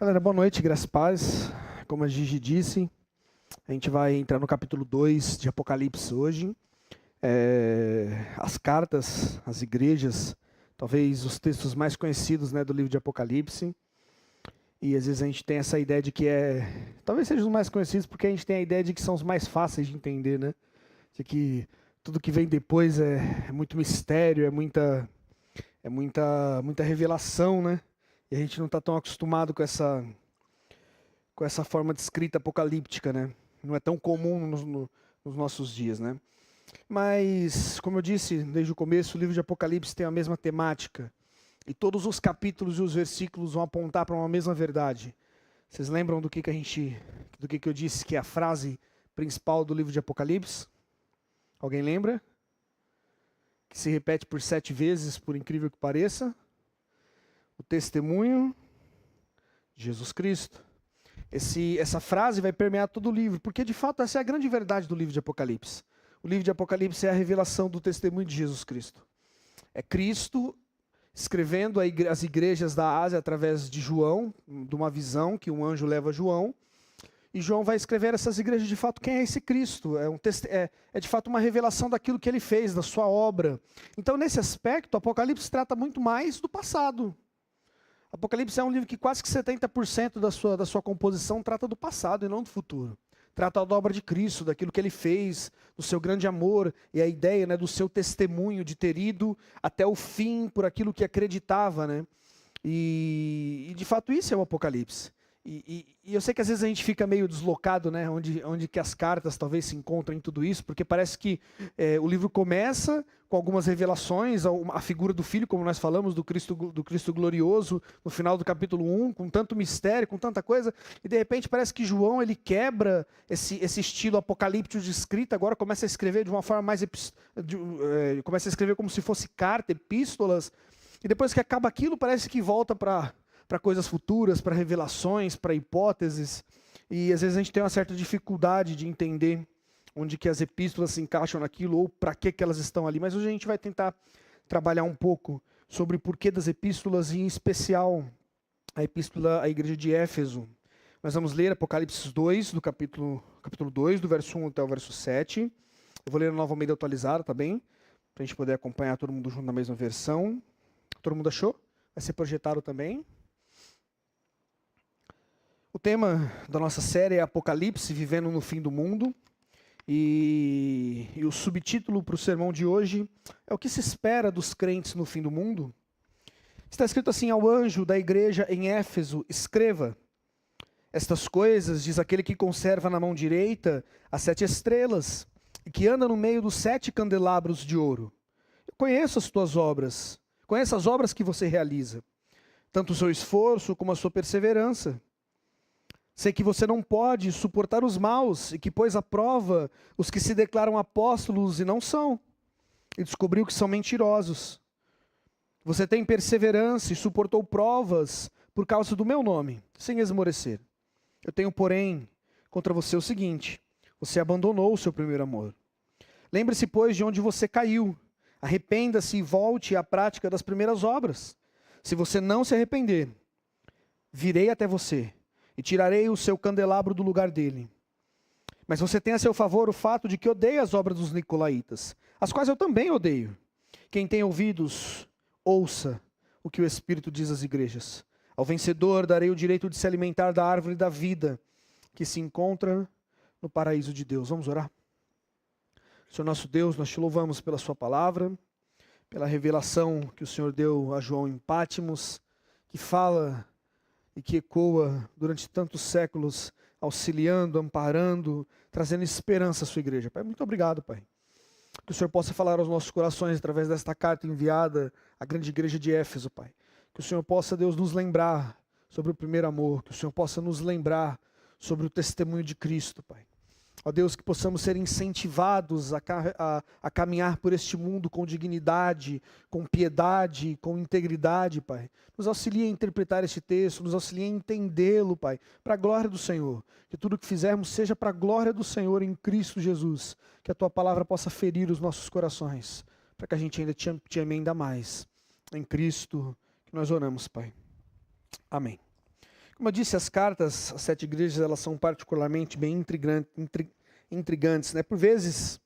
Galera, boa noite, graças e paz. Como a Gigi disse, a gente vai entrar no capítulo 2 de Apocalipse hoje. As cartas, as igrejas, talvez os textos mais conhecidos, né, do livro de Apocalipse. E às vezes a gente tem essa ideia de que talvez sejam os mais conhecidos porque a gente tem a ideia de que são os mais fáceis de entender, né? De que tudo que vem depois é muito mistério, é muita revelação, né? E a gente não está tão acostumado com essa forma de escrita apocalíptica, né? Não é tão comum nos nossos dias, né? Mas, como eu disse desde o começo, o livro de Apocalipse tem a mesma temática. E todos os capítulos e os versículos vão apontar para uma mesma verdade. Vocês lembram do que eu disse que é a frase principal do livro de Apocalipse? Alguém lembra? Que se repete por 7 vezes, por incrível que pareça. O testemunho de Jesus Cristo. Essa frase vai permear todo o livro, porque de fato essa é a grande verdade do livro de Apocalipse. O livro de Apocalipse é a revelação do testemunho de Jesus Cristo. É Cristo escrevendo às igrejas da Ásia através de João, de uma visão que um anjo leva a João. E João vai escrever a essas igrejas de fato quem é esse Cristo. É de fato uma revelação daquilo que ele fez, da sua obra. Então nesse aspecto, Apocalipse trata muito mais do passado. Apocalipse é um livro que quase que 70% da sua composição trata do passado e não do futuro. Trata da obra de Cristo, daquilo que ele fez, do seu grande amor e a ideia, né, do seu testemunho de ter ido até o fim por aquilo que acreditava, né? E de fato isso é o Apocalipse. E eu sei que às vezes a gente fica meio deslocado, né, onde que as cartas talvez se encontram em tudo isso, porque parece que o livro começa com algumas revelações, a figura do Filho, como nós falamos, do Cristo glorioso, no final do capítulo 1, com tanto mistério, com tanta coisa, e de repente parece que João ele quebra esse estilo apocalíptico de escrita, agora começa a escrever de uma forma mais, começa a escrever como se fosse carta, epístolas, e depois que acaba aquilo parece que volta para coisas futuras, para revelações, para hipóteses, e às vezes a gente tem uma certa dificuldade de entender onde que as epístolas se encaixam naquilo, ou para que elas estão ali, mas hoje a gente vai tentar trabalhar um pouco sobre o porquê das epístolas, e em especial a epístola à igreja de Éfeso. Nós vamos ler Apocalipse 2, do capítulo 2, do verso 1 até o verso 7, eu vou ler a Nova Almeida atualizada, tá bem? Para a gente poder acompanhar todo mundo junto na mesma versão. Todo mundo achou? Vai ser projetado também. O tema da nossa série é Apocalipse, vivendo no fim do mundo. E o subtítulo para o sermão de hoje é o que se espera dos crentes no fim do mundo. Está escrito assim: ao anjo da igreja em Éfeso, escreva: estas coisas diz aquele que conserva na mão direita as 7 estrelas, e que anda no meio dos 7 candelabros de ouro. Eu conheço as tuas obras, conheço as obras que você realiza, tanto o seu esforço como a sua perseverança. Sei que você não pode suportar os maus e que pôs à prova os que se declaram apóstolos e não são, e descobriu que são mentirosos. Você tem perseverança e suportou provas por causa do meu nome, sem esmorecer. Eu tenho, porém, contra você o seguinte: você abandonou o seu primeiro amor. Lembre-se, pois, de onde você caiu. Arrependa-se e volte à prática das primeiras obras. Se você não se arrepender, virei até você e tirarei o seu candelabro do lugar dele. Mas você tem a seu favor o fato de que odeia as obras dos nicolaítas, as quais eu também odeio. Quem tem ouvidos, ouça o que o Espírito diz às igrejas. Ao vencedor darei o direito de se alimentar da árvore da vida, que se encontra no paraíso de Deus. Vamos orar? Senhor nosso Deus, nós te louvamos pela sua palavra, pela revelação que o Senhor deu a João em Pátimos, que fala e que ecoa durante tantos séculos, auxiliando, amparando, trazendo esperança à sua igreja. Pai, muito obrigado, Pai. Que o Senhor possa falar aos nossos corações através desta carta enviada à grande igreja de Éfeso, Pai. Que o Senhor possa, Deus, nos lembrar sobre o primeiro amor, que o Senhor possa nos lembrar sobre o testemunho de Cristo, Pai. Ó Deus, que possamos ser incentivados a caminhar por este mundo com dignidade, com piedade, com integridade, Pai. Nos auxilie a interpretar este texto, nos auxilie a entendê-lo, Pai, para a glória do Senhor. Que tudo o que fizermos seja para a glória do Senhor em Cristo Jesus. Que a Tua palavra possa ferir os nossos corações, para que a gente ainda te ame ainda mais. Em Cristo que nós oramos, Pai. Amém. Como eu disse, as cartas às 7 igrejas, elas são particularmente bem intrigantes, né? Por vezes,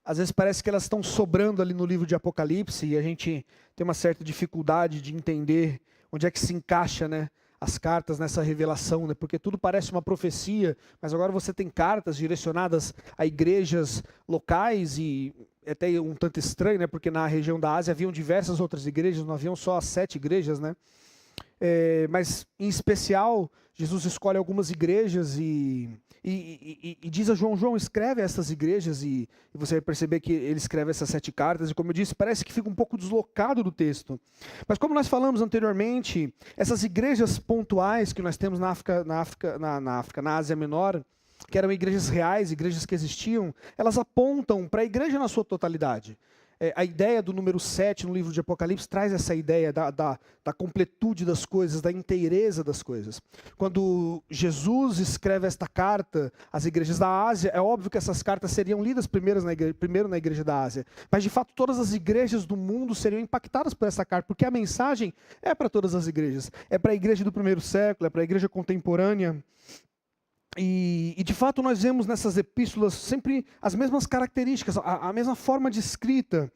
às vezes parece que elas estão sobrando ali no livro de Apocalipse e a gente tem uma certa dificuldade de entender onde é que se encaixa, né, as cartas nessa revelação, né? Porque tudo parece uma profecia, mas agora você tem cartas direcionadas a igrejas locais e é até um tanto estranho, né? Porque na região da Ásia haviam diversas outras igrejas, não haviam só as 7 igrejas, né? Mas, em especial, Jesus escolhe algumas igrejas e diz a João, escreve essas igrejas, e você vai perceber que ele escreve essas 7 cartas, e como eu disse, parece que fica um pouco deslocado do texto. Mas como nós falamos anteriormente, essas igrejas pontuais que nós temos na Ásia Menor, que eram igrejas reais, igrejas que existiam, elas apontam para a igreja na sua totalidade. A ideia do número 7 no livro de Apocalipse traz essa ideia da completude das coisas, da inteireza das coisas. Quando Jesus escreve esta carta às igrejas da Ásia, é óbvio que essas cartas seriam lidas primeiro na igreja da Ásia. Mas, de fato, todas as igrejas do mundo seriam impactadas por essa carta, porque a mensagem é para todas as igrejas. É para a igreja do primeiro século, é para a igreja contemporânea. E de fato nós vemos nessas epístolas sempre as mesmas características, a mesma forma de escrita.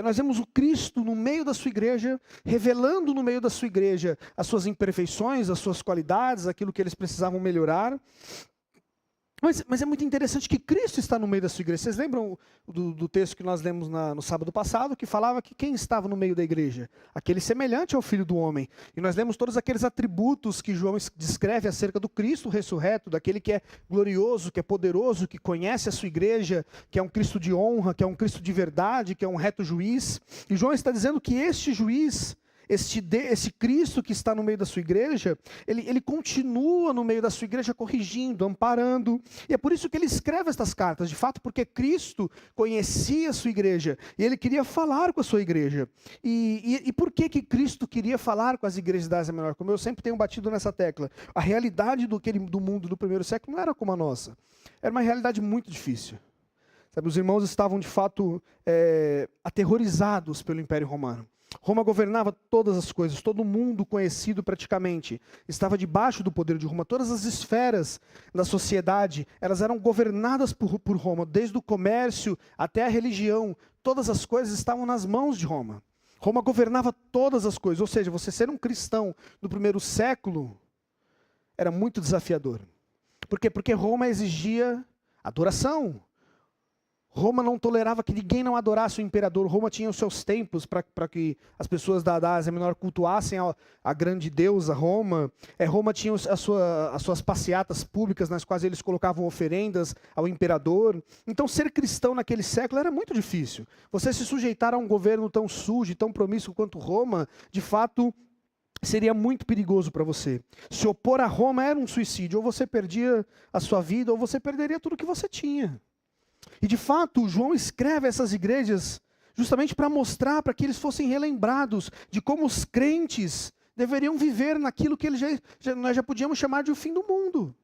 Nós vemos o Cristo no meio da sua igreja, revelando no meio da sua igreja as suas imperfeições, as suas qualidades, aquilo que eles precisavam melhorar. Mas é muito interessante que Cristo está no meio da sua igreja. Vocês lembram do texto que nós lemos no sábado passado, que falava que quem estava no meio da igreja? Aquele semelhante ao Filho do Homem. E nós lemos todos aqueles atributos que João descreve acerca do Cristo ressurreto, daquele que é glorioso, que é poderoso, que conhece a sua igreja, que é um Cristo de honra, que é um Cristo de verdade, que é um reto juiz. E João está dizendo que este juiz, esse Cristo que está no meio da sua igreja, ele continua no meio da sua igreja corrigindo, amparando. E é por isso que ele escreve estas cartas, de fato, porque Cristo conhecia a sua igreja e ele queria falar com a sua igreja. E por que Cristo queria falar com as igrejas da Ásia Menor? Como eu sempre tenho batido nessa tecla, a realidade do mundo do primeiro século não era como a nossa. Era uma realidade muito difícil. Sabe, os irmãos estavam, de fato, aterrorizados pelo Império Romano. Roma governava todas as coisas, todo mundo conhecido praticamente estava debaixo do poder de Roma. Todas as esferas da sociedade, elas eram governadas por Roma, desde o comércio até a religião. Todas as coisas estavam nas mãos de Roma. Roma governava todas as coisas, ou seja, você ser um cristão no primeiro século era muito desafiador. Por quê? Porque Roma exigia adoração. Roma não tolerava que ninguém não adorasse o imperador. Roma tinha os seus templos para que as pessoas da Ásia Menor cultuassem a grande deusa Roma. Roma tinha as suas passeatas públicas nas quais eles colocavam oferendas ao imperador. Então ser cristão naquele século era muito difícil. Você se sujeitar a um governo tão sujo e tão promíscuo quanto Roma, de fato, seria muito perigoso para você. Se opor a Roma era um suicídio. Ou você perdia a sua vida, ou você perderia tudo que você tinha. E de fato, João escreve essas igrejas justamente para mostrar, para que eles fossem relembrados de como os crentes deveriam viver naquilo que nós já podíamos chamar de o fim do mundo.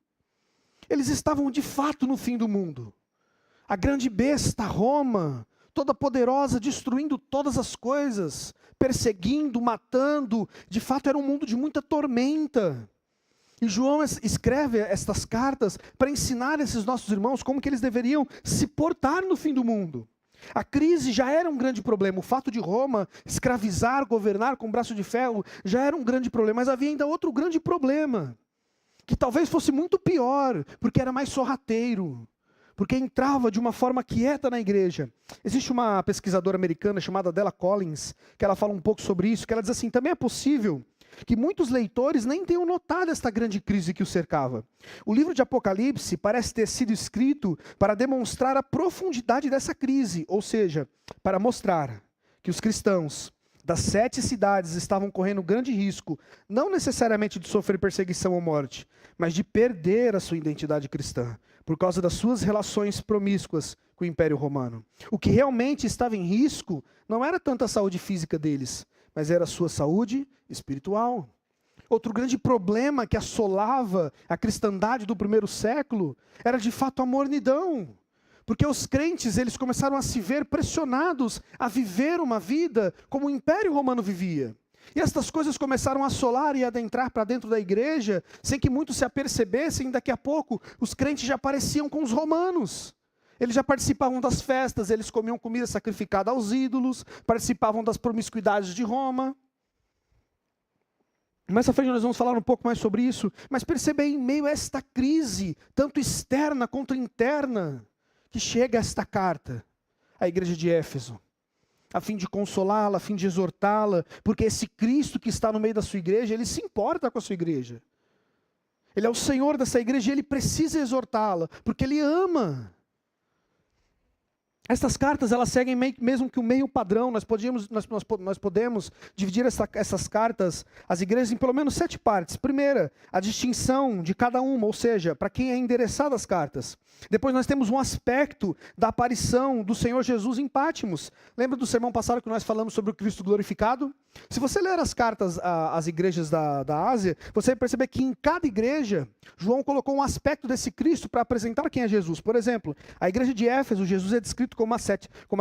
Eles estavam de fato no fim do mundo. A grande besta Roma, toda poderosa, destruindo todas as coisas, perseguindo, matando, de fato era um mundo de muita tormenta. E João escreve estas cartas para ensinar esses nossos irmãos como que eles deveriam se portar no fim do mundo. A crise já era um grande problema. O fato de Roma escravizar, governar com braço de ferro já era um grande problema. Mas havia ainda outro grande problema, que talvez fosse muito pior, porque era mais sorrateiro, porque entrava de uma forma quieta na igreja. Existe uma pesquisadora americana chamada Della Collins, que ela fala um pouco sobre isso, que ela diz assim: também é possível que muitos leitores nem tenham notado esta grande crise que o cercava. O livro de Apocalipse parece ter sido escrito para demonstrar a profundidade dessa crise, ou seja, para mostrar que os cristãos das 7 cidades estavam correndo grande risco, não necessariamente de sofrer perseguição ou morte, mas de perder a sua identidade cristã, por causa das suas relações promíscuas com o Império Romano. O que realmente estava em risco não era tanto a saúde física deles, mas era a sua saúde espiritual. Outro grande problema que assolava a cristandade do primeiro século era de fato a mornidão. Porque os crentes, eles começaram a se ver pressionados a viver uma vida como o Império Romano vivia. E estas coisas começaram a assolar e adentrar para dentro da igreja, sem que muitos se apercebessem, daqui a pouco os crentes já pareciam com os romanos. Eles já participavam das festas, eles comiam comida sacrificada aos ídolos, participavam das promiscuidades de Roma. Mais à frente nós vamos falar um pouco mais sobre isso, mas perceba aí, em meio a esta crise, tanto externa quanto interna, que chega esta carta à igreja de Éfeso, a fim de consolá-la, a fim de exortá-la, porque esse Cristo que está no meio da sua igreja, ele se importa com a sua igreja. Ele é o Senhor dessa igreja e ele precisa exortá-la, porque ele ama. Estas cartas, elas seguem mesmo que o meio padrão. Nós podemos dividir essas cartas, as igrejas, em pelo menos 7 partes. Primeira, a distinção de cada uma, ou seja, para quem é endereçada as cartas. Depois nós temos um aspecto da aparição do Senhor Jesus em Pátimos. Lembra do sermão passado que nós falamos sobre o Cristo glorificado? Se você ler as cartas às igrejas da Ásia, você vai perceber que em cada igreja, João colocou um aspecto desse Cristo para apresentar quem é Jesus. Por exemplo, a igreja de Éfeso, Jesus é descrito como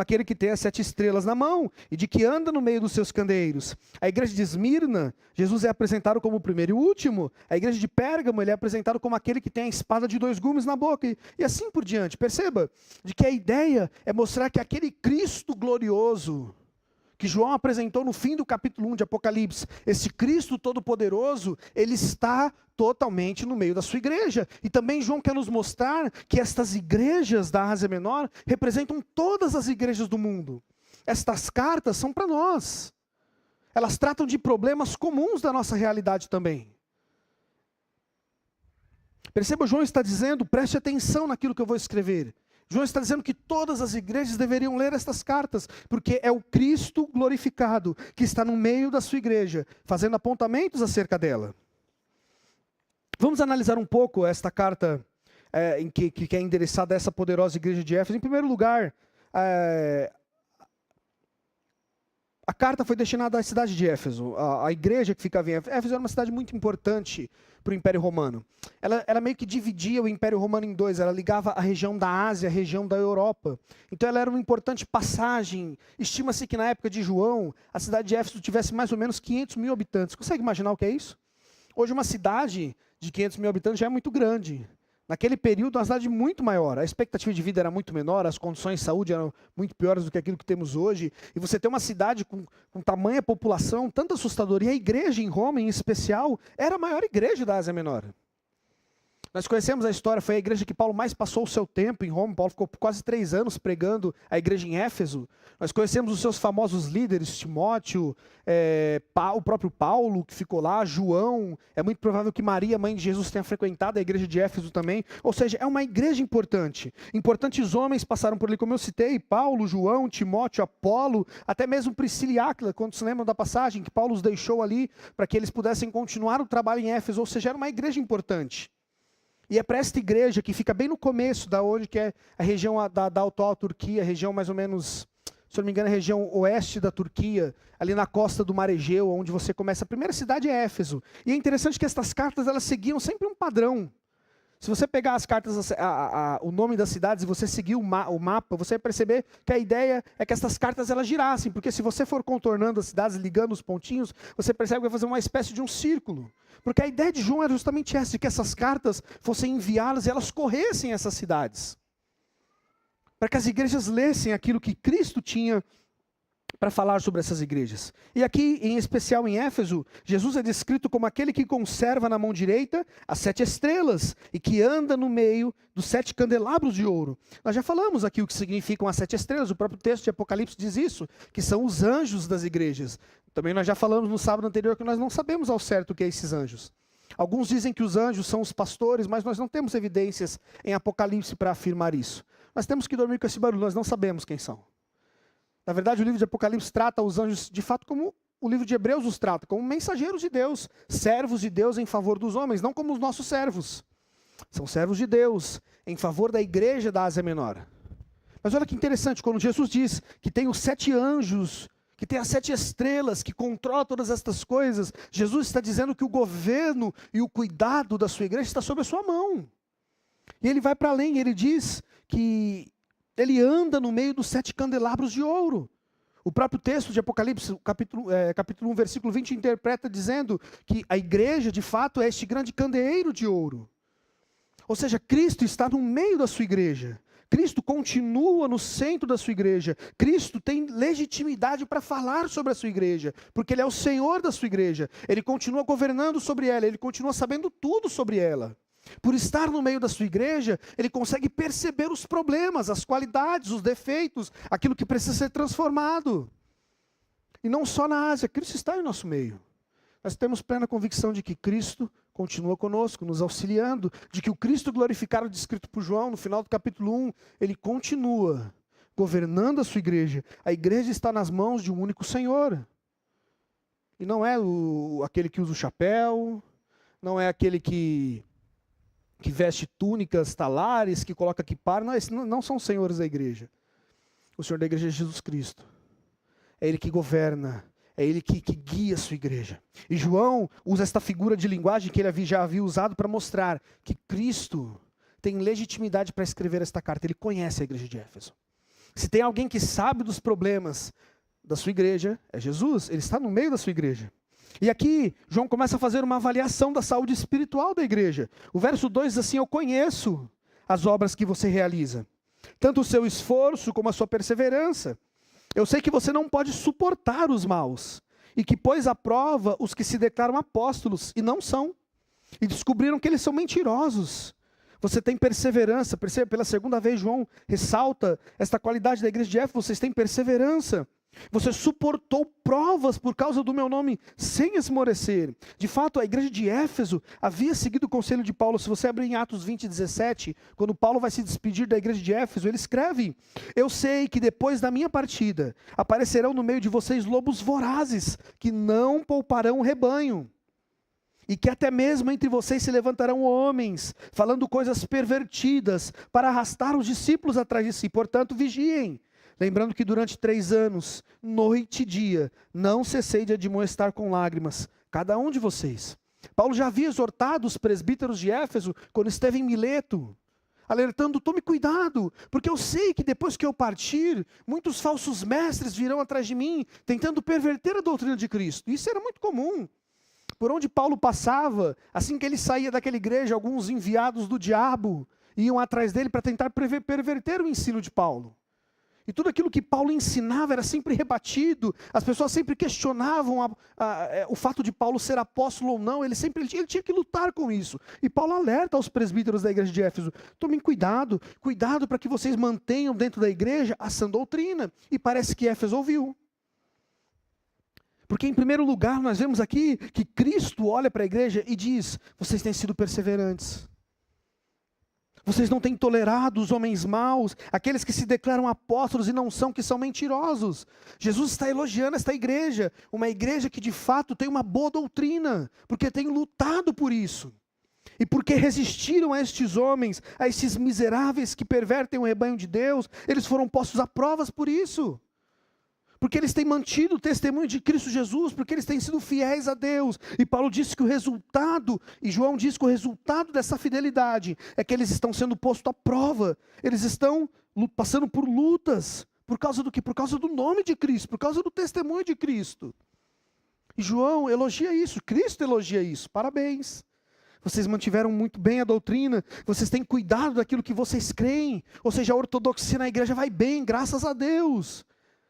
aquele que tem as 7 estrelas na mão e de que anda no meio dos seus candeeiros. A igreja de Esmirna, Jesus é apresentado como o primeiro e o último. A igreja de Pérgamo, ele é apresentado como aquele que tem a espada de 2 gumes na boca. E assim por diante. Perceba de que a ideia é mostrar que aquele Cristo glorioso que João apresentou no fim do capítulo 1 de Apocalipse, esse Cristo todo-poderoso, ele está totalmente no meio da sua igreja. E também João quer nos mostrar que estas igrejas da Ásia Menor representam todas as igrejas do mundo. Estas cartas são para nós. Elas tratam de problemas comuns da nossa realidade também. Perceba, João está dizendo, preste atenção naquilo que eu vou escrever. João está dizendo que todas as igrejas deveriam ler estas cartas, porque é o Cristo glorificado que está no meio da sua igreja, fazendo apontamentos acerca dela. Vamos analisar um pouco esta carta que é endereçada a essa poderosa igreja de Éfeso. Em primeiro lugar, a carta foi destinada à cidade de Éfeso. A igreja que ficava em Éfeso. Éfeso era uma cidade muito importante para o Império Romano. Ela meio que dividia o Império Romano em 2. Ela ligava a região da Ásia, a região da Europa. Então ela era uma importante passagem. Estima-se que na época de João, a cidade de Éfeso tivesse mais ou menos 500 mil habitantes. Consegue imaginar o que é isso? Hoje uma cidade de 500 mil habitantes já é muito grande. Naquele período, uma cidade muito maior. A expectativa de vida era muito menor, as condições de saúde eram muito piores do que aquilo que temos hoje. E você ter uma cidade com tamanha população, tanto assustadora. E a igreja em Roma, em especial, era a maior igreja da Ásia Menor. Nós conhecemos a história, foi a igreja que Paulo mais passou o seu tempo em Roma. Paulo ficou quase 3 anos pregando a igreja em Éfeso. Nós conhecemos os seus famosos líderes, Timóteo, o próprio Paulo, que ficou lá, João. É muito provável que Maria, mãe de Jesus, tenha frequentado a igreja de Éfeso também. Ou seja, é uma igreja importante. Importantes homens passaram por ali, como eu citei, Paulo, João, Timóteo, Apolo, até mesmo Priscila e Áquila, quando se lembram da passagem que Paulo os deixou ali para que eles pudessem continuar o trabalho em Éfeso. Ou seja, era uma igreja importante. E é para esta igreja que fica bem no começo, da onde que é a região da atual Turquia, a região mais ou menos, se eu não me engano, a região oeste da Turquia, ali na costa do Mar Egeu, onde você começa. A primeira cidade é Éfeso. E é interessante que estas cartas, elas seguiam sempre um padrão. Se você pegar as cartas, o nome das cidades e você seguir o mapa, você vai perceber que a ideia é que essas cartas elas girassem, porque se você for contornando as cidades, ligando os pontinhos, você percebe que vai fazer uma espécie de um círculo. Porque a ideia de João era justamente essa, de que essas cartas fossem enviadas e elas corressem essas cidades. Para que as igrejas lessem aquilo que Cristo tinha para falar sobre essas igrejas. E aqui, em especial em Éfeso, Jesus é descrito como aquele que conserva na mão direita as 7 estrelas e que anda no meio dos 7 candelabros de ouro. Nós já falamos aqui o que significam as 7 estrelas, o próprio texto de Apocalipse diz isso, que são os anjos das igrejas. Também nós já falamos no sábado anterior que nós não sabemos ao certo o que é esses anjos. Alguns dizem que os anjos são os pastores, mas nós não temos evidências em Apocalipse para afirmar isso. Nós temos que dormir com esse barulho, nós não sabemos quem são. Na verdade, o livro de Apocalipse trata os anjos, de fato, como o livro de Hebreus os trata, como mensageiros de Deus, servos de Deus em favor dos homens, não como os nossos servos. São servos de Deus, em favor da igreja da Ásia Menor. Mas olha que interessante, quando Jesus diz que tem os 7 anjos, que tem as 7 estrelas, que controla todas estas coisas, Jesus está dizendo que o governo e o cuidado da sua igreja está sob a sua mão. E ele vai para além, ele diz que ele anda no meio dos 7 candelabros de ouro. O próprio texto de Apocalipse, capítulo 1, versículo 20, interpreta dizendo que a igreja, de fato, é este grande candeeiro de ouro. Ou seja, Cristo está no meio da sua igreja. Cristo continua no centro da sua igreja. Cristo tem legitimidade para falar sobre a sua igreja, porque Ele é o Senhor da sua igreja. Ele continua governando sobre ela, Ele continua sabendo tudo sobre ela. Por estar no meio da sua igreja, Ele consegue perceber os problemas, as qualidades, os defeitos, aquilo que precisa ser transformado. E não só na Ásia, Cristo está em nosso meio. Nós temos plena convicção de que Cristo continua conosco, nos auxiliando, de que o Cristo glorificado descrito por João no final do capítulo 1, Ele continua governando a sua igreja. A igreja está nas mãos de um único Senhor. E não é aquele que usa o chapéu, não é aquele que veste túnicas talares, que coloca quipar, não são senhores da igreja. O Senhor da igreja é Jesus Cristo. É Ele que governa, é Ele que guia a sua igreja. E João usa esta figura de linguagem que ele já havia usado para mostrar que Cristo tem legitimidade para escrever esta carta. Ele conhece a igreja de Éfeso. Se tem alguém que sabe dos problemas da sua igreja, é Jesus. Ele está no meio da sua igreja. E aqui, João começa a fazer uma avaliação da saúde espiritual da igreja. O verso 2 diz assim: eu conheço as obras que você realiza, tanto o seu esforço como a sua perseverança. Eu sei que você não pode suportar os maus, e que pôs à prova os que se declaram apóstolos, e não são, e descobriram que eles são mentirosos. Você tem perseverança, perceba, pela segunda vez João ressalta esta qualidade da igreja de Éfeso: vocês têm perseverança. Você suportou provas por causa do meu nome sem esmorecer. De fato, a igreja de Éfeso havia seguido o conselho de Paulo. Se você abrir em Atos 20, 17, quando Paulo vai se despedir da igreja de Éfeso, ele escreve: eu sei que depois da minha partida, aparecerão no meio de vocês lobos vorazes, que não pouparão o rebanho. E que até mesmo entre vocês se levantarão homens, falando coisas pervertidas, para arrastar os discípulos atrás de si. Portanto, vigiem. Lembrando que durante 3 anos, noite e dia, não cessei de admoestar com lágrimas cada um de vocês. Paulo já havia exortado os presbíteros de Éfeso quando esteve em Mileto, alertando: tome cuidado, porque eu sei que depois que eu partir, muitos falsos mestres virão atrás de mim, tentando perverter a doutrina de Cristo. Isso era muito comum. Por onde Paulo passava, assim que ele saía daquela igreja, alguns enviados do diabo iam atrás dele para tentar perverter o ensino de Paulo. E tudo aquilo que Paulo ensinava era sempre rebatido, as pessoas sempre questionavam o fato de Paulo ser apóstolo ou não, ele tinha que lutar com isso. E Paulo alerta aos presbíteros da igreja de Éfeso: tomem cuidado para que vocês mantenham dentro da igreja a sã doutrina. E parece que Éfeso ouviu. Porque em primeiro lugar nós vemos aqui que Cristo olha para a igreja e diz: vocês têm sido perseverantes. Vocês não têm tolerado os homens maus, aqueles que se declaram apóstolos e não são, que são mentirosos. Jesus está elogiando esta igreja, uma igreja que de fato tem uma boa doutrina, porque tem lutado por isso. E porque resistiram a estes homens, a estes miseráveis que pervertem o rebanho de Deus, eles foram postos a provas por isso. Porque eles têm mantido o testemunho de Cristo Jesus, porque eles têm sido fiéis a Deus. E Paulo disse que o resultado, e João diz que o resultado dessa fidelidade é que eles estão sendo postos à prova. Eles estão passando por lutas. Por causa do quê? Por causa do nome de Cristo, por causa do testemunho de Cristo. E João elogia isso, Cristo elogia isso. Parabéns. Vocês mantiveram muito bem a doutrina, vocês têm cuidado daquilo que vocês creem. Ou seja, a ortodoxia na igreja vai bem, graças a Deus.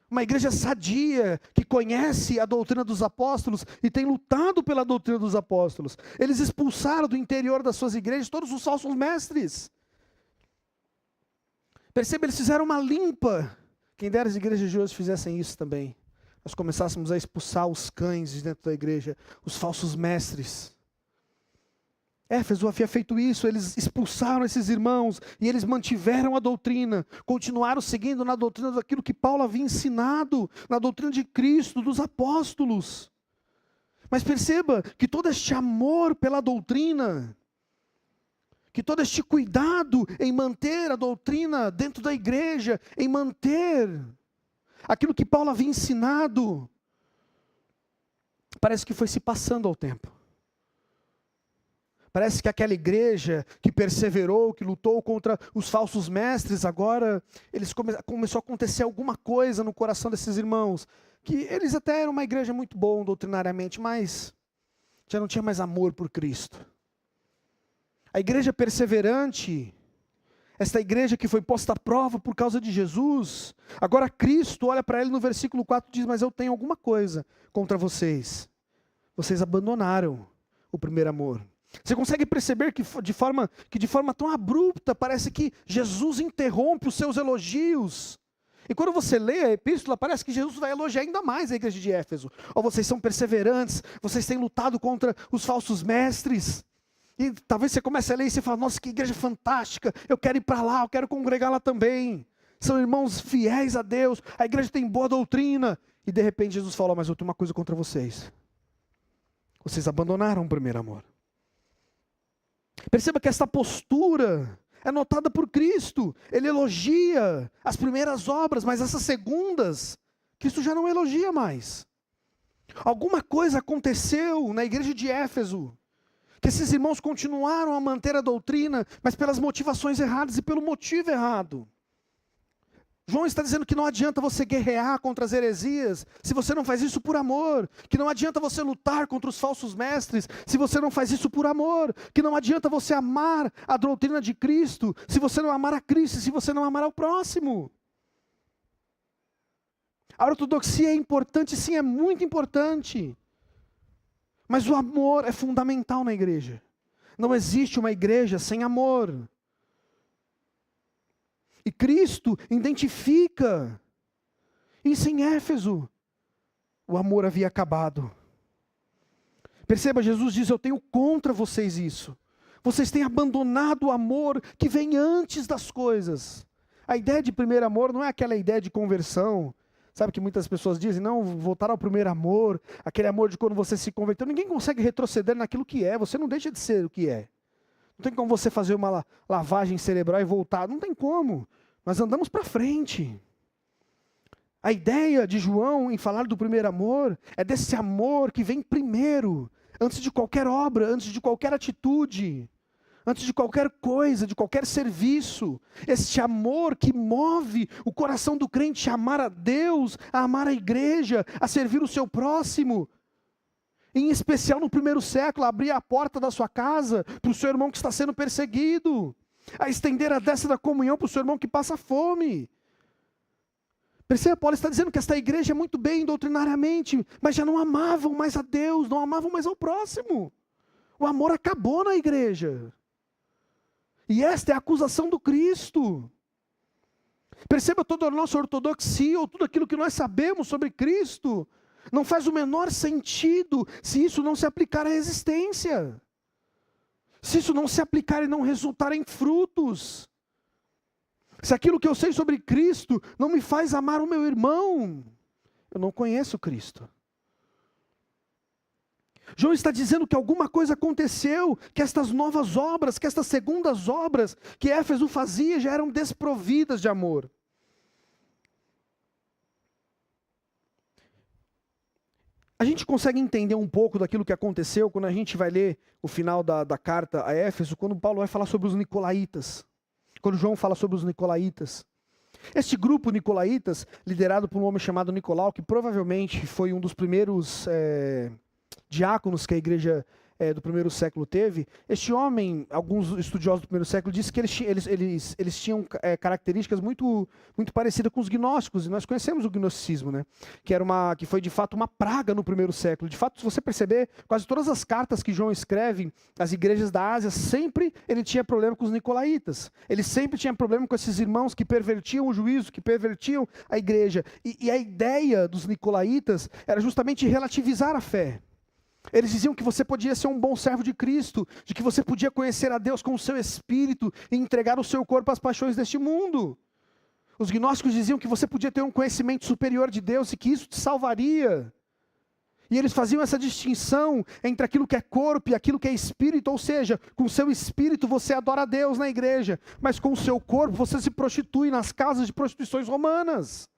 Uma igreja sadia, que conhece a doutrina dos apóstolos e tem lutado pela doutrina dos apóstolos. Eles expulsaram do interior das suas igrejas todos os falsos mestres. Perceba, eles fizeram uma limpa. Quem dera as igrejas de hoje fizessem isso também. Nós começássemos a expulsar os cães de dentro da igreja, os falsos mestres. Éfeso havia feito isso, eles expulsaram esses irmãos e eles mantiveram a doutrina, continuaram seguindo na doutrina daquilo que Paulo havia ensinado, na doutrina de Cristo, dos apóstolos. Mas perceba que todo este amor pela doutrina, que todo este cuidado em manter a doutrina dentro da igreja, em manter aquilo que Paulo havia ensinado, parece que foi se passando ao tempo. Parece que aquela igreja que perseverou, que lutou contra os falsos mestres, agora começou a acontecer alguma coisa no coração desses irmãos, que eles até eram uma igreja muito boa doutrinariamente, mas já não tinha mais amor por Cristo. A igreja perseverante, esta igreja que foi posta à prova por causa de Jesus, agora Cristo olha para ele no versículo 4 e diz: mas eu tenho alguma coisa contra vocês. Vocês abandonaram o primeiro amor. Você consegue perceber que de forma tão abrupta, parece que Jesus interrompe os seus elogios. E quando você lê a epístola, parece que Jesus vai elogiar ainda mais a igreja de Éfeso. Vocês são perseverantes, vocês têm lutado contra os falsos mestres. E talvez você comece a ler e você fala: nossa, que igreja fantástica, eu quero ir para lá, eu quero congregar lá também. São irmãos fiéis a Deus, a igreja tem boa doutrina. E de repente Jesus fala: mas eu tenho uma coisa contra vocês. Vocês abandonaram o primeiro amor. Perceba que esta postura é notada por Cristo. Ele elogia as primeiras obras, mas essas segundas, Cristo já não elogia mais. Alguma coisa aconteceu na igreja de Éfeso, que esses irmãos continuaram a manter a doutrina, mas pelas motivações erradas e pelo motivo errado. João está dizendo que não adianta você guerrear contra as heresias, se você não faz isso por amor. Que não adianta você lutar contra os falsos mestres, se você não faz isso por amor. Que não adianta você amar a doutrina de Cristo, se você não amar a Cristo, se você não amar ao próximo. A ortodoxia é importante, sim, é muito importante. Mas o amor é fundamental na igreja. Não existe uma igreja sem amor. E Cristo identifica isso em Éfeso. O amor havia acabado. Perceba, Jesus diz: eu tenho contra vocês isso. Vocês têm abandonado o amor que vem antes das coisas. A ideia de primeiro amor não é aquela ideia de conversão. Sabe que muitas pessoas dizem: não, voltar ao primeiro amor, aquele amor de quando você se converteu. Ninguém consegue retroceder naquilo que é. Você não deixa de ser o que é. Não tem como você fazer uma lavagem cerebral e voltar. Não tem como. Nós andamos para frente. A ideia de João em falar do primeiro amor é desse amor que vem primeiro, antes de qualquer obra, antes de qualquer atitude, antes de qualquer coisa, de qualquer serviço. Este amor que move o coração do crente a amar a Deus, a amar a igreja, a servir o seu próximo. Em especial no primeiro século, abrir a porta da sua casa para o seu irmão que está sendo perseguido. A estender a destra da comunhão para o seu irmão que passa fome. Perceba, Paulo está dizendo que esta igreja é muito bem doutrinariamente, mas já não amavam mais a Deus, não amavam mais ao próximo. O amor acabou na igreja. E esta é a acusação do Cristo. Perceba, toda a nossa ortodoxia, ou tudo aquilo que nós sabemos sobre Cristo, não faz o menor sentido se isso não se aplicar à existência. Se isso não se aplicar e não resultar em frutos. Se aquilo que eu sei sobre Cristo não me faz amar o meu irmão, eu não conheço Cristo. João está dizendo que alguma coisa aconteceu, que estas novas obras, que estas segundas obras que Éfeso fazia já eram desprovidas de amor. A gente consegue entender um pouco daquilo que aconteceu quando a gente vai ler o final da carta a Éfeso, quando Paulo vai falar sobre os nicolaítas. Quando João fala sobre os nicolaítas. Este grupo nicolaítas, liderado por um homem chamado Nicolau, que provavelmente foi um dos primeiros diáconos que a igreja do primeiro século teve. Este homem, alguns estudiosos do primeiro século, dizem que eles tinham características muito parecidas com os gnósticos, e nós conhecemos o gnosticismo, né? Que foi de fato uma praga no primeiro século. De fato, se você perceber, quase todas as cartas que João escreve às igrejas da Ásia, sempre ele tinha problema com os nicolaítas. Ele sempre tinha problema com esses irmãos que pervertiam o juízo, que pervertiam a igreja. E a ideia dos nicolaítas era justamente relativizar a fé. Eles diziam que você podia ser um bom servo de Cristo, de que você podia conhecer a Deus com o seu espírito e entregar o seu corpo às paixões deste mundo. Os gnósticos diziam que você podia ter um conhecimento superior de Deus e que isso te salvaria. E eles faziam essa distinção entre aquilo que é corpo e aquilo que é espírito, ou seja, com o seu espírito você adora a Deus na igreja, mas com o seu corpo você se prostitui nas casas de prostituições romanas.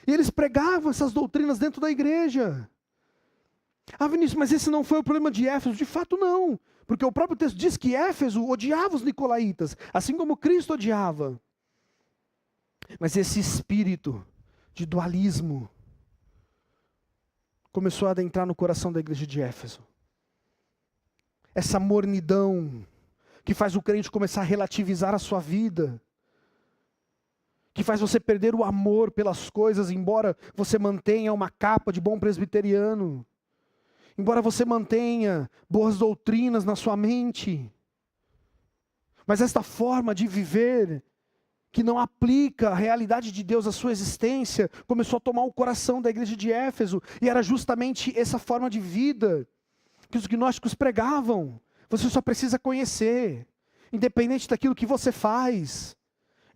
E eles pregavam essas doutrinas dentro da igreja. Ah, Vinícius, mas esse não foi o problema de Éfeso? De fato não, Porque o próprio texto diz que Éfeso odiava os nicolaítas, assim como Cristo odiava. Mas esse espírito de dualismo começou a adentrar no coração da igreja de Éfeso. Essa mornidão que faz o crente começar a relativizar a sua vida, que faz você perder o amor pelas coisas, embora você mantenha uma capa de bom presbiteriano, embora você mantenha boas doutrinas na sua mente. Mas esta forma de viver, que não aplica a realidade de Deus à sua existência, começou a tomar o coração da igreja de Éfeso, e era justamente essa forma de vida que os gnósticos pregavam. Você só precisa conhecer, independente daquilo que você faz.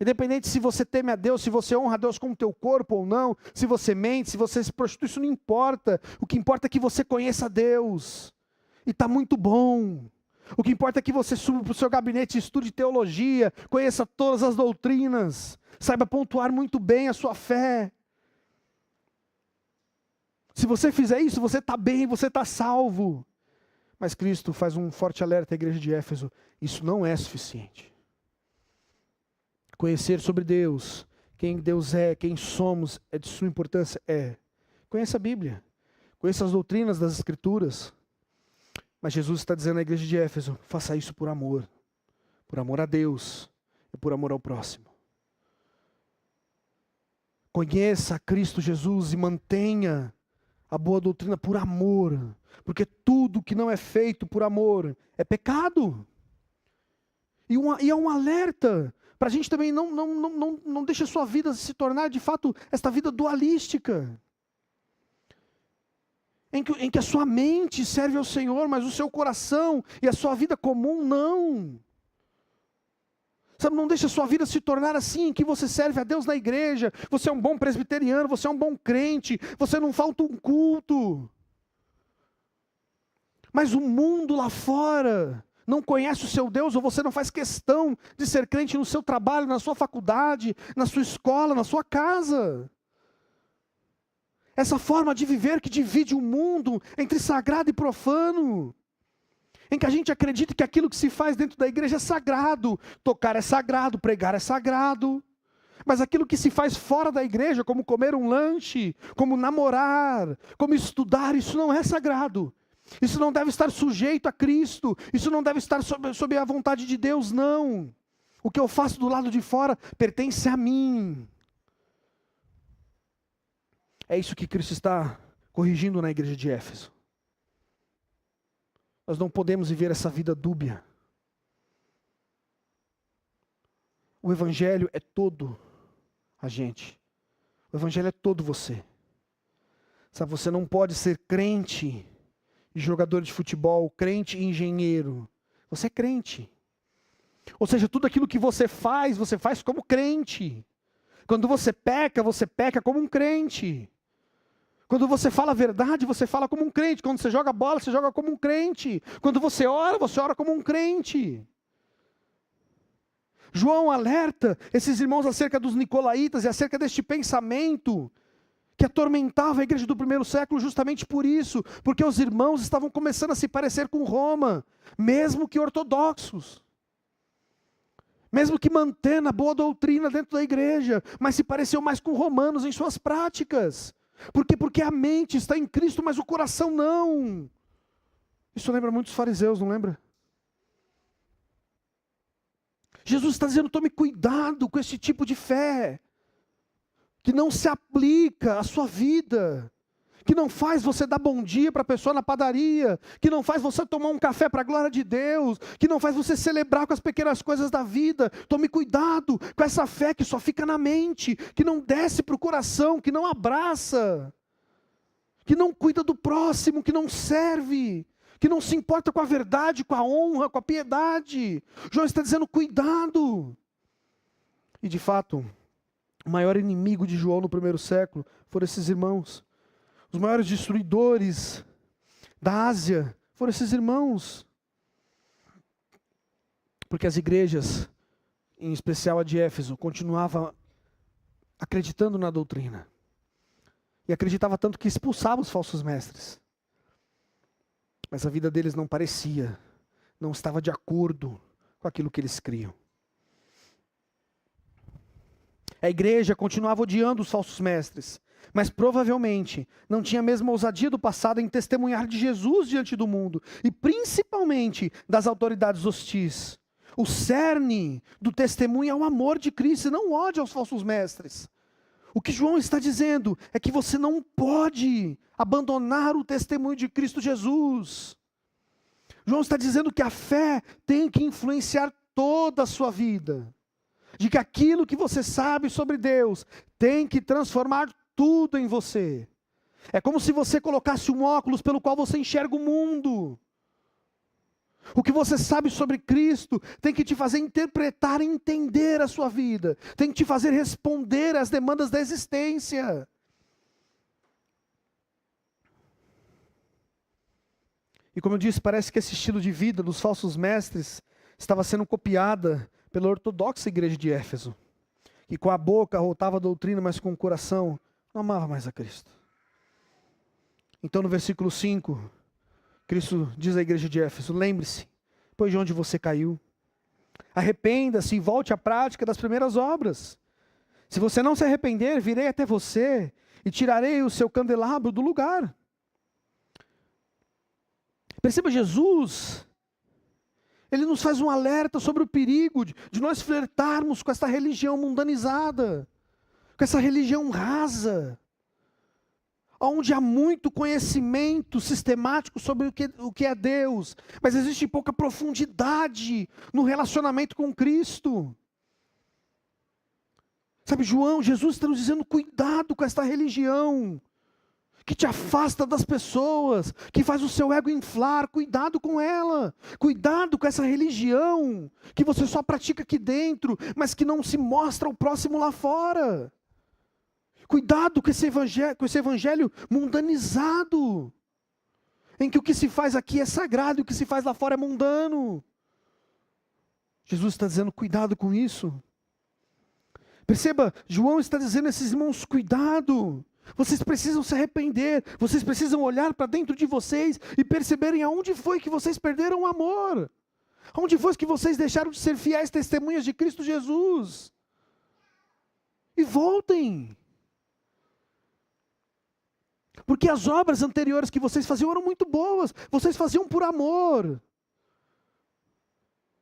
Independente se você teme a Deus, se você honra a Deus com o teu corpo ou não, se você mente, se você se prostitui, isso não importa. O que importa é que você conheça a Deus. E está muito bom. O que importa é que você suba para o seu gabinete e estude teologia, conheça todas as doutrinas, saiba pontuar muito bem a sua fé. Se você fizer isso, você está bem, você está salvo. Mas Cristo faz um forte alerta à igreja de Éfeso: isso não é suficiente. Conhecer sobre Deus, quem Deus é, quem somos, é de sua importância? É. Conheça a Bíblia, conheça as doutrinas das Escrituras. Mas Jesus está dizendo à igreja de Éfeso: faça isso por amor a Deus e por amor ao próximo. Conheça a Cristo Jesus e mantenha a boa doutrina por amor, porque tudo que não é feito por amor é pecado. E é um alerta para a gente também não deixe a sua vida se tornar de fato esta vida dualística. Em que a sua mente serve ao Senhor, mas o seu coração e a sua vida comum não. Sabe, não deixe a sua vida se tornar assim, em que você serve a Deus na igreja, você é um bom presbiteriano, você é um bom crente, você não falta um culto. Mas o mundo lá fora não conhece o seu Deus, ou você não faz questão de ser crente no seu trabalho, na sua faculdade, na sua escola, na sua casa. Essa forma de viver que divide o mundo entre sagrado e profano, em que a gente acredita que aquilo que se faz dentro da igreja é sagrado, tocar é sagrado, pregar é sagrado, mas aquilo que se faz fora da igreja, como comer um lanche, como namorar, como estudar, isso não é sagrado. Isso não deve estar sujeito a Cristo, isso não deve estar sob a vontade de Deus, não. O que eu faço do lado de fora pertence a mim. É isso que Cristo está corrigindo na igreja de Éfeso. Nós não podemos viver essa vida dúbia. O Evangelho é todo a gente. O Evangelho é todo você. Sabe, você não pode ser crente e jogador de futebol, crente e engenheiro. Você é crente. Ou seja, tudo aquilo que você faz como crente. Quando você peca como um crente. Quando você fala a verdade, você fala como um crente. Quando você joga bola, você joga como um crente. Quando você ora como um crente. João alerta esses irmãos acerca dos nicolaítas e acerca deste pensamento que atormentava a igreja do primeiro século justamente por isso, porque os irmãos estavam começando a se parecer com Roma, mesmo que ortodoxos. Mesmo que mantendo a boa doutrina dentro da igreja, mas se pareciam mais com romanos em suas práticas. Por quê? Porque a mente está em Cristo, mas o coração não. Isso lembra muito os fariseus, não lembra? Jesus está dizendo: tome cuidado com esse tipo de fé, que não se aplica à sua vida, que não faz você dar bom dia para a pessoa na padaria, que não faz você tomar um café para a glória de Deus, que não faz você celebrar com as pequenas coisas da vida. Tome cuidado com essa fé que só fica na mente, que não desce para o coração, que não abraça, que não cuida do próximo, que não serve, que não se importa com a verdade, com a honra, com a piedade. João está dizendo: cuidado. E de fato, o maior inimigo de João no primeiro século foram esses irmãos. Os maiores destruidores da Ásia foram esses irmãos. Porque as igrejas, em especial a de Éfeso, continuavam acreditando na doutrina. E acreditava tanto que expulsava os falsos mestres. Mas a vida deles não parecia não estava de acordo com aquilo que eles criam. A igreja continuava odiando os falsos mestres, mas provavelmente não tinha a mesma ousadia do passado em testemunhar de Jesus diante do mundo, e principalmente das autoridades hostis. O cerne do testemunho é o amor de Cristo e não o ódio aos falsos mestres. O que João está dizendo é que você não pode abandonar o testemunho de Cristo Jesus. João está dizendo que a fé tem que influenciar toda a sua vida. De que aquilo que você sabe sobre Deus tem que transformar tudo em você. É como se você colocasse um óculos pelo qual você enxerga o mundo. O que você sabe sobre Cristo tem que te fazer interpretar e entender a sua vida. Tem que te fazer responder às demandas da existência. E como eu disse, parece que esse estilo de vida dos falsos mestres estava sendo copiada pela ortodoxa igreja de Éfeso, que com a boca arrotava a doutrina, mas com o coração não amava mais a Cristo. Então no versículo 5, Cristo diz à igreja de Éfeso: lembre-se, pois de onde você caiu. Arrependa-se e volte à prática das primeiras obras. Se você não se arrepender, virei até você e tirarei o seu candelabro do lugar. Perceba, Jesus, ele nos faz um alerta sobre o perigo de nós flertarmos com essa religião mundanizada, com essa religião rasa, onde há muito conhecimento sistemático sobre o que é Deus, mas existe pouca profundidade no relacionamento com Cristo. Sabe, Jesus está nos dizendo: cuidado com esta religião, que te afasta das pessoas, que faz o seu ego inflar. Cuidado com ela, cuidado com essa religião, que você só pratica aqui dentro, mas que não se mostra ao próximo lá fora. Cuidado com esse evangelho mundanizado, em que o que se faz aqui é sagrado e o que se faz lá fora é mundano. Jesus está dizendo: cuidado com isso. Perceba, João está dizendo a esses irmãos: cuidado. Vocês precisam se arrepender, vocês precisam olhar para dentro de vocês e perceberem aonde foi que vocês perderam o amor. Aonde foi que vocês deixaram de ser fiéis testemunhas de Cristo Jesus. E voltem. Porque as obras anteriores que vocês faziam eram muito boas. Vocês faziam por amor.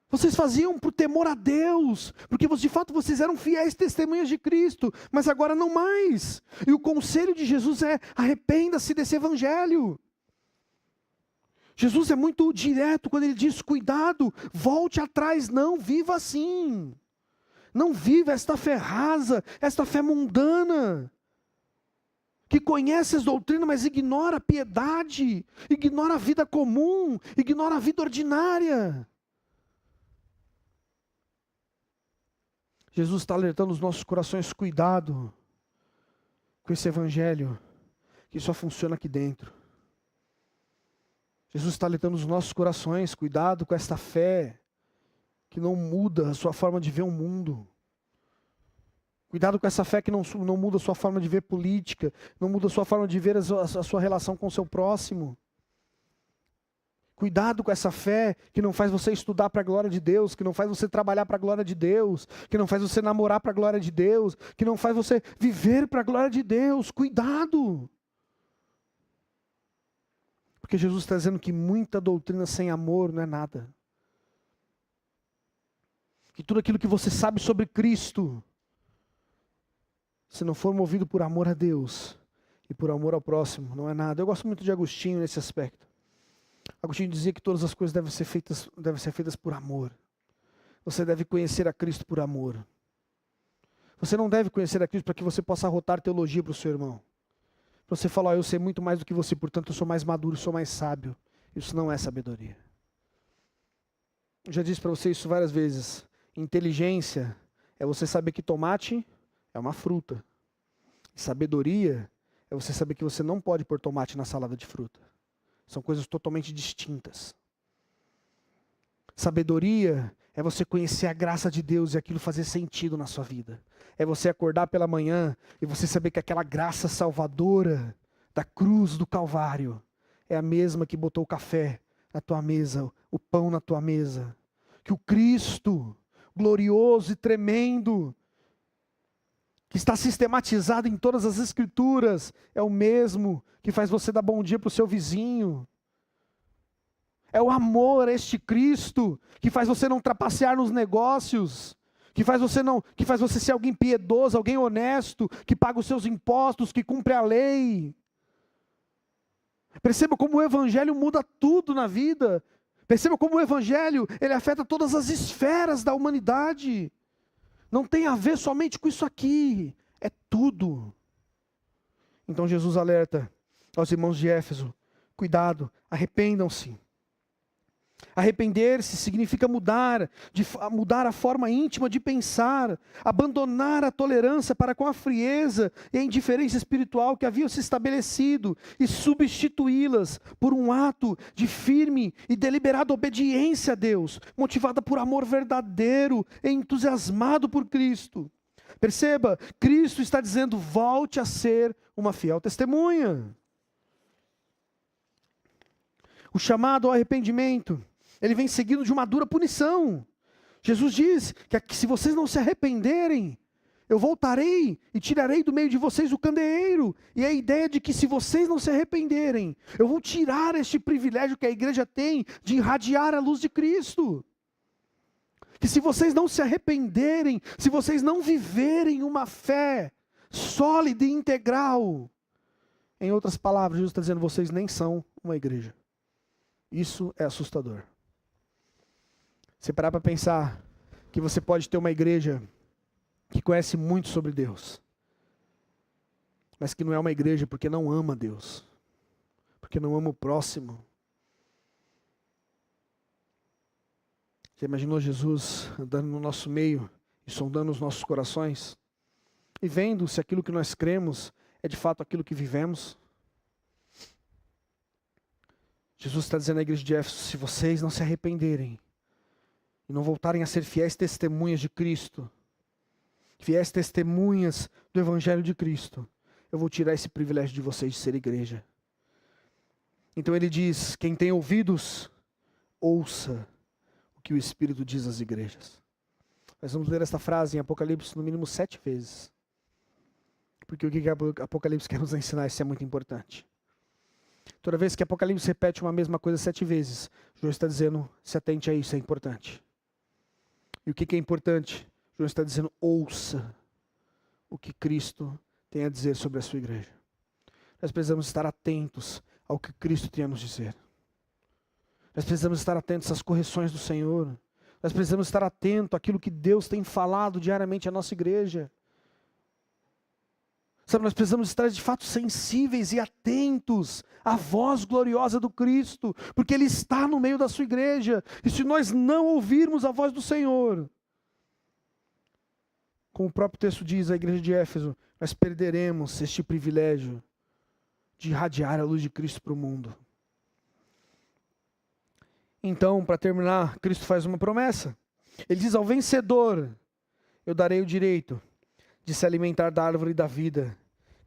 Vocês faziam por temor a Deus. Porque de fato vocês eram fiéis testemunhas de Cristo. Mas agora não mais. E o conselho de Jesus é: arrependa-se desse evangelho. Jesus é muito direto quando ele diz: cuidado, volte atrás, não viva assim. Não viva esta fé rasa, esta fé mundana, que conhece as doutrinas, mas ignora a piedade, ignora a vida comum, ignora a vida ordinária. Jesus está alertando os nossos corações: cuidado com esse evangelho, que só funciona aqui dentro. Jesus está alertando os nossos corações: cuidado com esta fé, que não muda a sua forma de ver o mundo. Cuidado com essa fé que não muda a sua forma de ver política, não muda a sua forma de ver a sua relação com o seu próximo. Cuidado com essa fé que não faz você estudar para a glória de Deus, que não faz você trabalhar para a glória de Deus, que não faz você namorar para a glória de Deus, que não faz você viver para a glória de Deus. Cuidado! Porque Jesus está dizendo que muita doutrina sem amor não é nada. Que tudo aquilo que você sabe sobre Cristo, se não for movido por amor a Deus e por amor ao próximo, não é nada. Eu gosto muito de Agostinho nesse aspecto. Agostinho dizia que todas as coisas devem ser feitas por amor. Você deve conhecer a Cristo por amor. Você não deve conhecer a Cristo para que você possa arrotar teologia para o seu irmão. Para você falar: eu sei muito mais do que você, portanto eu sou mais maduro, sou mais sábio. Isso não é sabedoria. Eu já disse para você isso várias vezes. Inteligência é você saber que tomate é uma fruta. Sabedoria é você saber que você não pode pôr tomate na salada de fruta. São coisas totalmente distintas. Sabedoria é você conhecer a graça de Deus e aquilo fazer sentido na sua vida. É você acordar pela manhã e você saber que aquela graça salvadora da cruz do Calvário é a mesma que botou o café na tua mesa o pão na tua mesa. Que o Cristo, glorioso e tremendo, que está sistematizado em todas as Escrituras, é o mesmo que faz você dar bom dia para o seu vizinho. É o amor a este Cristo que faz você não trapacear nos negócios, que faz você ser alguém piedoso, alguém honesto, que paga os seus impostos, que cumpre a lei. Perceba como o Evangelho muda tudo na vida. Perceba como o Evangelho, ele afeta todas as esferas da humanidade. Não tem a ver somente com isso aqui, é tudo. Então Jesus alerta aos irmãos de Éfeso: cuidado, arrependam-se. Arrepender-se significa mudar a forma íntima de pensar, abandonar a tolerância para com a frieza e a indiferença espiritual que haviam se estabelecido e substituí-las por um ato de firme e deliberada obediência a Deus, motivada por amor verdadeiro e entusiasmado por Cristo. Perceba, Cristo está dizendo: volte a ser uma fiel testemunha. O chamado ao arrependimento, ele vem seguido de uma dura punição. Jesus diz que se vocês não se arrependerem, eu voltarei e tirarei do meio de vocês o candeeiro. E a ideia de que se vocês não se arrependerem, eu vou tirar este privilégio que a igreja tem de irradiar a luz de Cristo. Que se vocês não se arrependerem, se vocês não viverem uma fé sólida e integral, em outras palavras, Jesus está dizendo: vocês nem são uma igreja. Isso é assustador. Você parar para pensar que você pode ter uma igreja que conhece muito sobre Deus, mas que não é uma igreja porque não ama Deus, porque não ama o próximo. Já imaginou Jesus andando no nosso meio e sondando os nossos corações e vendo se aquilo que nós cremos é de fato aquilo que vivemos? Jesus está dizendo à igreja de Éfeso: se vocês não se arrependerem e não voltarem a ser fiéis testemunhas de Cristo, fiéis testemunhas do Evangelho de Cristo, eu vou tirar esse privilégio de vocês de ser igreja. Então ele diz: quem tem ouvidos, ouça o que o Espírito diz às igrejas. Nós vamos ler esta frase em Apocalipse no mínimo 7 vezes. Porque o que Apocalipse quer nos ensinar? Isso é muito importante. Toda vez que Apocalipse repete uma mesma coisa 7 vezes, João está dizendo: se atente a isso, é importante. E o que é importante? João está dizendo: ouça o que Cristo tem a dizer sobre a sua igreja. Nós precisamos estar atentos ao que Cristo tem a nos dizer. Nós precisamos estar atentos às correções do Senhor. Nós precisamos estar atentos àquilo que Deus tem falado diariamente à nossa igreja. Sabe, nós precisamos estar de fato sensíveis e atentos à voz gloriosa do Cristo, porque Ele está no meio da sua igreja. E se nós não ouvirmos a voz do Senhor, como o próprio texto diz, a igreja de Éfeso, nós perderemos este privilégio de irradiar a luz de Cristo para o mundo. Então, para terminar, Cristo faz uma promessa. Ele diz: ao vencedor, eu darei o direito de se alimentar da árvore da vida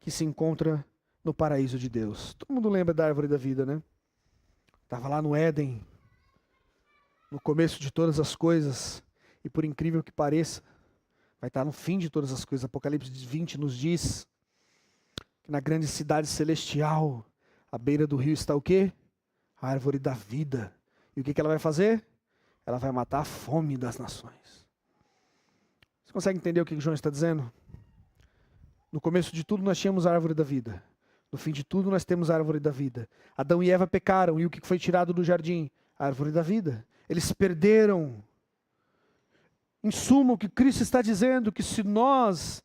que se encontra no paraíso de Deus. Todo mundo lembra da árvore da vida, né? Estava lá no Éden, no começo de todas as coisas, e por incrível que pareça, vai estar no fim de todas as coisas. Apocalipse 20 nos diz que na grande cidade celestial, à beira do rio, está o quê? A árvore da vida. E o que ela vai fazer? Ela vai matar a fome das nações. Você consegue entender o que João está dizendo? No começo de tudo nós tínhamos a árvore da vida. No fim de tudo nós temos a árvore da vida. Adão e Eva pecaram, e o que foi tirado do jardim? A árvore da vida. Eles perderam. Em suma, o que Cristo está dizendo, que se nós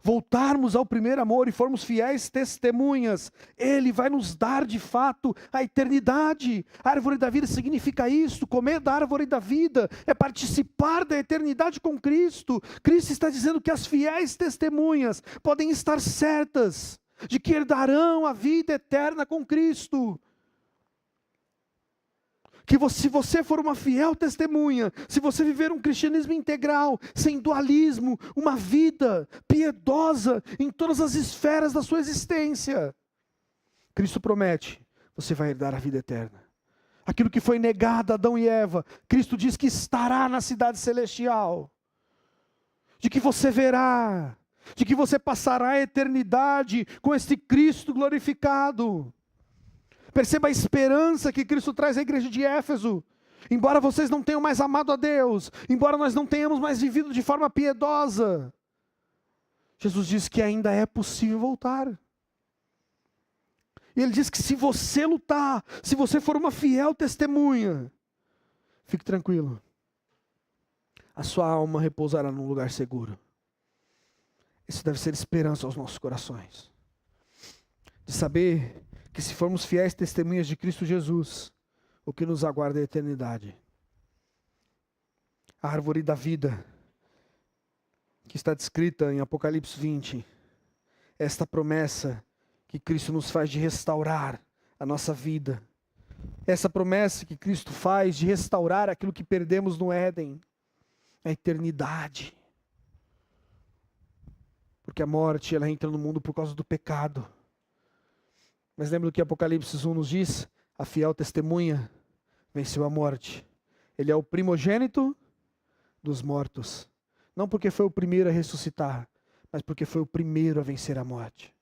voltarmos ao primeiro amor e formos fiéis testemunhas, Ele vai nos dar de fato a eternidade. A árvore da vida significa isso: comer da árvore da vida é participar da eternidade com Cristo. Cristo está dizendo que as fiéis testemunhas podem estar certas de que herdarão a vida eterna com Cristo. Que se você for uma fiel testemunha, se você viver um cristianismo integral, sem dualismo, uma vida piedosa em todas as esferas da sua existência, Cristo promete: você vai herdar a vida eterna. aquilo que foi negado a Adão e Eva, Cristo diz que estará na cidade celestial, de que você verá, de que você passará a eternidade com este Cristo glorificado. Perceba a esperança que Cristo traz à igreja de Éfeso. Embora vocês não tenham mais amado a Deus, embora nós não tenhamos mais vivido de forma piedosa, Jesus diz que ainda é possível voltar. E Ele diz que se você lutar, se você for uma fiel testemunha, fique tranquilo, a sua alma repousará num lugar seguro. Isso deve ser esperança aos nossos corações, de saber que se formos fiéis testemunhas de Cristo Jesus, o que nos aguarda é a eternidade. A árvore da vida, que está descrita em Apocalipse 20, esta promessa que Cristo nos faz de restaurar a nossa vida, essa promessa que Cristo faz de restaurar aquilo que perdemos no Éden, a eternidade. Porque a morte, ela entra no mundo por causa do pecado. Mas lembra do que Apocalipse 1 nos diz? A fiel testemunha venceu a morte. Ele é o primogênito dos mortos. Não porque foi o primeiro a ressuscitar, mas porque foi o primeiro a vencer a morte.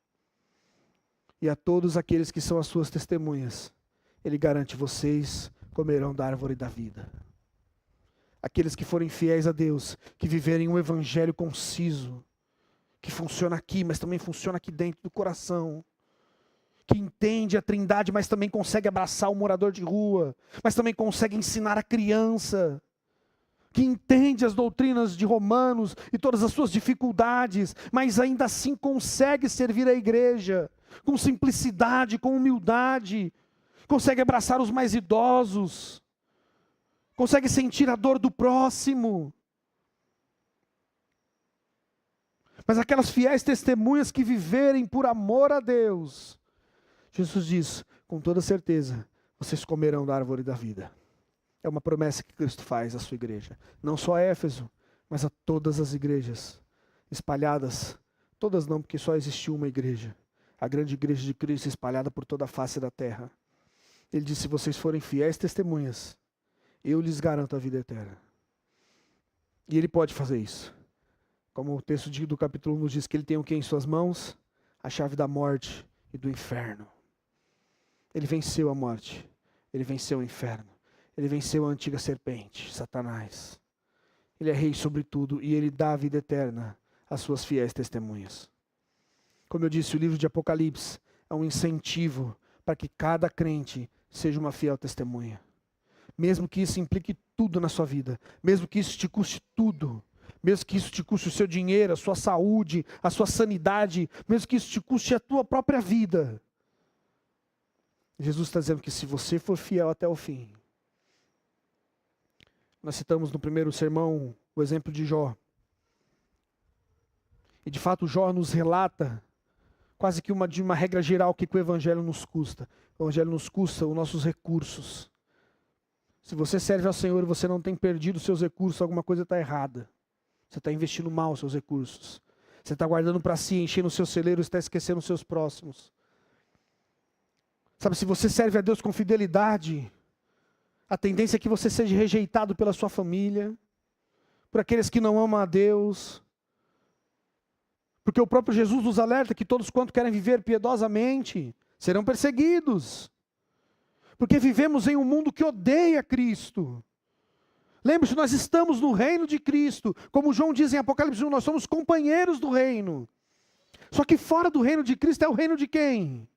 E a todos aqueles que são as suas testemunhas, Ele garante: vocês comerão da árvore da vida. Aqueles que forem fiéis a Deus, que viverem um evangelho conciso, que funciona aqui, mas também funciona aqui dentro do coração, que entende a Trindade, mas também consegue abraçar o morador de rua, mas também consegue ensinar a criança, que entende as doutrinas de Romanos e todas as suas dificuldades, mas ainda assim consegue servir a igreja, com simplicidade, com humildade, consegue abraçar os mais idosos, consegue sentir a dor do próximo. Mas aquelas fiéis testemunhas que viverem por amor a Deus, Jesus diz, com toda certeza, vocês comerão da árvore da vida. É uma promessa que Cristo faz à sua igreja. Não só a Éfeso, mas a todas as igrejas espalhadas. Todas não, porque só existiu uma igreja. A grande igreja de Cristo espalhada por toda a face da terra. Ele disse: se vocês forem fiéis testemunhas, eu lhes garanto a vida eterna. E Ele pode fazer isso. Como o texto do capítulo 1 nos diz que Ele tem o que em suas mãos? A chave da morte e do inferno. Ele venceu a morte. Ele venceu o inferno. Ele venceu a antiga serpente, Satanás. Ele é rei sobre tudo e Ele dá a vida eterna às suas fiéis testemunhas. Como eu disse, o livro de Apocalipse é um incentivo para que cada crente seja uma fiel testemunha. Mesmo que isso implique tudo na sua vida, mesmo que isso te custe tudo, mesmo que isso te custe o seu dinheiro, a sua saúde, a sua sanidade, mesmo que isso te custe a tua própria vida. Jesus está dizendo que se você for fiel até o fim. Nós citamos no primeiro sermão o exemplo de Jó. E de fato Jó nos relata quase que de uma regra geral o que o Evangelho nos custa. O Evangelho nos custa os nossos recursos. Se você serve ao Senhor e você não tem perdido os seus recursos, alguma coisa está errada. Você está investindo mal os seus recursos. Você está guardando para si, enchendo os seus celeiros e está esquecendo os seus próximos. Sabe, se você serve a Deus com fidelidade, a tendência é que você seja rejeitado pela sua família, por aqueles que não amam a Deus. Porque o próprio Jesus nos alerta que todos quanto querem viver piedosamente serão perseguidos. Porque vivemos em um mundo que odeia Cristo. Lembre-se, nós estamos no reino de Cristo. Como João diz em Apocalipse 1, nós somos companheiros do reino. Só que fora do reino de Cristo é o reino de quem?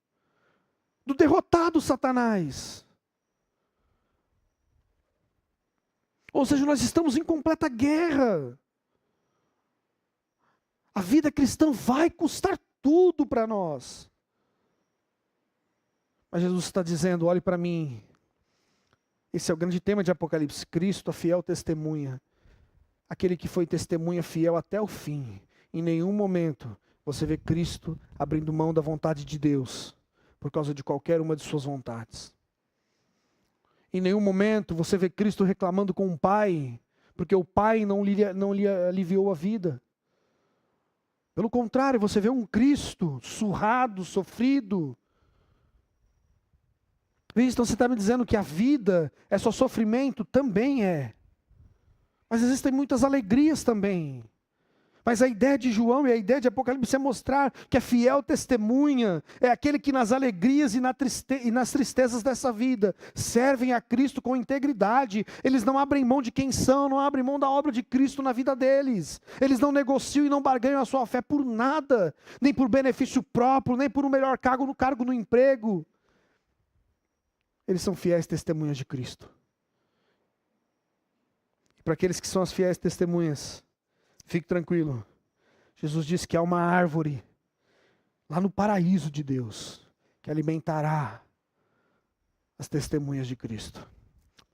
Do derrotado Satanás. Ou seja, nós estamos em completa guerra. A vida cristã vai custar tudo para nós. Mas Jesus está dizendo, olhe para mim. Esse é o grande tema de Apocalipse. Cristo, a fiel testemunha. Aquele que foi testemunha fiel até o fim. Em nenhum momento você vê Cristo abrindo mão da vontade de Deus, por causa de qualquer uma de suas vontades. Em nenhum momento você vê Cristo reclamando com o Pai, porque o Pai não lhe aliviou a vida. Pelo contrário, você vê um Cristo surrado, sofrido, Então você está me dizendo que a vida é só sofrimento? Também é. Mas existem muitas alegrias também. Mas a ideia de João e a ideia de Apocalipse é mostrar que a fiel testemunha é aquele que nas alegrias e nas tristezas dessa vida servem a Cristo com integridade. Eles não abrem mão de quem são, não abrem mão da obra de Cristo na vida deles. Eles não negociam e não barganham a sua fé por nada, nem por benefício próprio, nem por um melhor cargo no emprego. Eles são fiéis testemunhas de Cristo. E para aqueles que são as fiéis testemunhas, fique tranquilo. Jesus disse que há uma árvore lá no paraíso de Deus que alimentará as testemunhas de Cristo.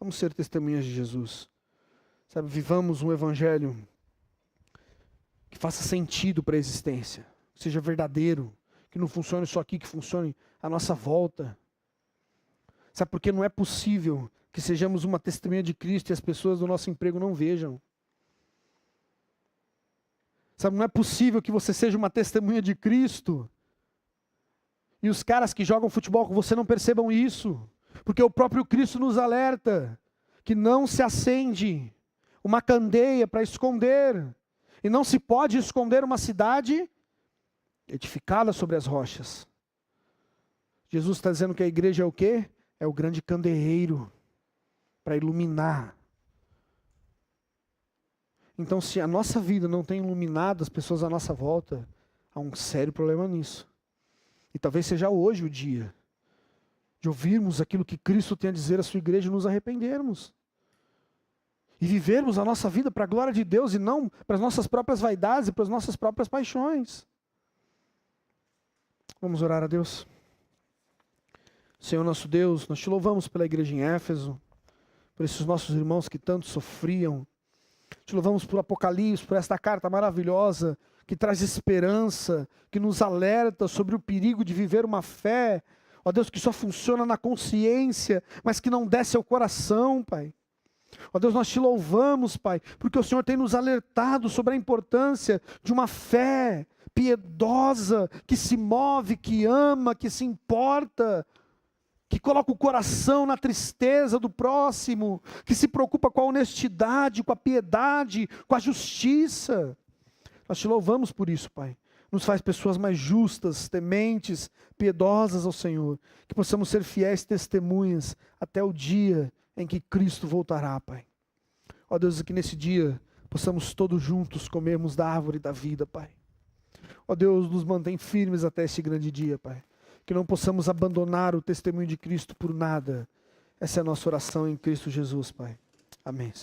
Vamos ser testemunhas de Jesus. Sabe, vivamos um evangelho que faça sentido para a existência, que seja verdadeiro, que não funcione só aqui, que funcione à nossa volta. Sabe, porque não é possível que sejamos uma testemunha de Cristo e as pessoas do nosso emprego não vejam. Sabe, não é possível que você seja uma testemunha de Cristo e os caras que jogam futebol com você não percebam isso. Porque o próprio Cristo nos alerta que não se acende uma candeia para esconder. E não se pode esconder uma cidade edificada sobre as rochas. Jesus está dizendo que a igreja é o quê? É o grande candeeiro para iluminar. Então, se a nossa vida não tem iluminado as pessoas à nossa volta, há um sério problema nisso. E talvez seja hoje o dia de ouvirmos aquilo que Cristo tem a dizer à sua igreja e nos arrependermos. E vivermos a nossa vida para a glória de Deus e não para as nossas próprias vaidades e para as nossas próprias paixões. Vamos orar a Deus. Senhor nosso Deus, nós te louvamos pela igreja em Éfeso, por esses nossos irmãos que tanto sofriam. Te louvamos por Apocalipse, por esta carta maravilhosa, que traz esperança, que nos alerta sobre o perigo de viver uma fé, ó Deus, que só funciona na consciência, mas que não desce ao coração, Pai. Ó Deus, nós te louvamos, Pai, porque o Senhor tem nos alertado sobre a importância de uma fé piedosa, que se move, que ama, que se importa, que coloca o coração na tristeza do próximo, que se preocupa com a honestidade, com a piedade, com a justiça. Nós te louvamos por isso, Pai. Nos faz pessoas mais justas, tementes, piedosas ao Senhor. Que possamos ser fiéis testemunhas até o dia em que Cristo voltará, Pai. Ó Deus, que nesse dia possamos todos juntos comermos da árvore da vida, Pai. Ó Deus, nos mantém firmes até esse grande dia, Pai. Que não possamos abandonar o testemunho de Cristo por nada. Essa é a nossa oração em Cristo Jesus, Pai. Amém, Senhor.